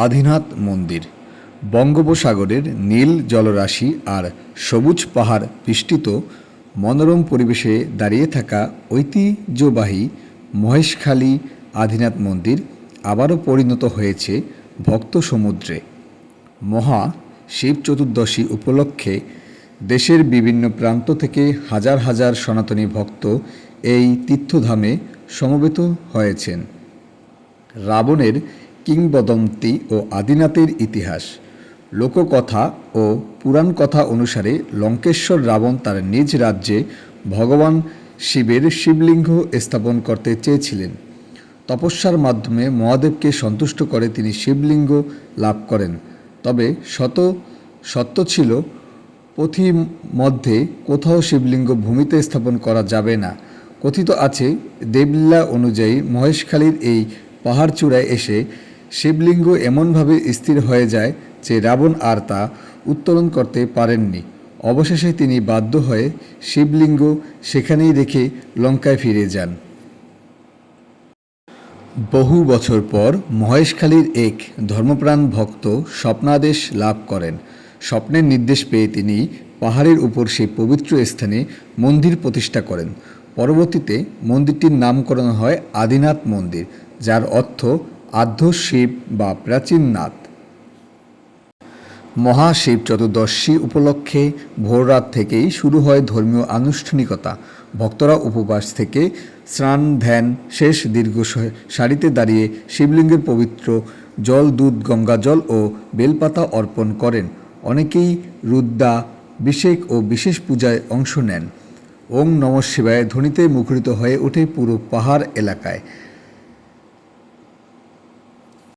আদিনাথ মন্দির বঙ্গোপসাগরের নীল জলরাশি আর সবুজ পাহাড় বেষ্টিত মনোরম পরিবেশে দাঁড়িয়ে থাকা ঐতিহ্যবাহী মহেশখালী আদিনাথ মন্দির আবারও পরিণত হয়েছে ভক্ত সমুদ্রে। মহা শিব চতুর্দশী উপলক্ষে দেশের বিভিন্ন প্রান্ত থেকে হাজার হাজার সনাতনী ভক্ত এই তীর্থধামে সমবেত হয়েছেন। রাবণের কিংবদন্তি ও আদিনাথের ইতিহাস। লোককথা ও পুরাণ কথা অনুসারে লঙ্কেশ্বর রাবণ তার নিজ রাজ্যে ভগবান শিবের শিবলিঙ্গ স্থাপন করতে চেয়েছিলেন। তপস্যার মাধ্যমে মহাদেবকে সন্তুষ্ট করে তিনি শিবলিঙ্গ লাভ করেন। তবে সত্য ছিল পথিমধ্যে কোথাও শিবলিঙ্গ ভূমিতে স্থাপন করা যাবে না। কথিত আছে, দেবলীলা অনুযায়ী মহেশখালীর এই পাহাড় চূড়ায় এসে শিবলিঙ্গ এমনভাবে স্থির হয়ে যায় যে রাবণ আর তা উত্তোলন করতে পারেননি। অবশেষে তিনি বাধ্য হয়ে শিবলিঙ্গ সেখানেই রেখে লঙ্কায় ফিরে যান। বহু বছর পর মহেশখালীর এক ধর্মপ্রাণ ভক্ত স্বপ্নাদেশ লাভ করেন। স্বপ্নের নির্দেশ পেয়ে তিনি পাহাড়ের উপর সেই পবিত্র স্থানে মন্দির প্রতিষ্ঠা করেন। পরবর্তীতে মন্দিরটির নামকরণ হয় আদিনাথ মন্দির, যার অর্থ আদ্য শিব বা প্রাচীন নাথ। মহাশিব চতুর্দশী উপলক্ষে ভোররাত থেকেই শুরু হয় ধর্মীয় আনুষ্ঠানিকতা। ভক্তরা উপবাস থেকে স্নান ধ্যান শেষ দীর্ঘ সারিতে দাঁড়িয়ে শিবলিঙ্গের পবিত্র জল, দুধ, গঙ্গাজল ও বেলপাতা অর্পণ করেন। অনেকেই রুদ্রাভিষেক ও বিশেষ পূজায় অংশ নেন। ওং নমঃ শিবায় ধ্বনিতে মুখরিত হয়ে ওঠে পুরো পাহাড় এলাকায়।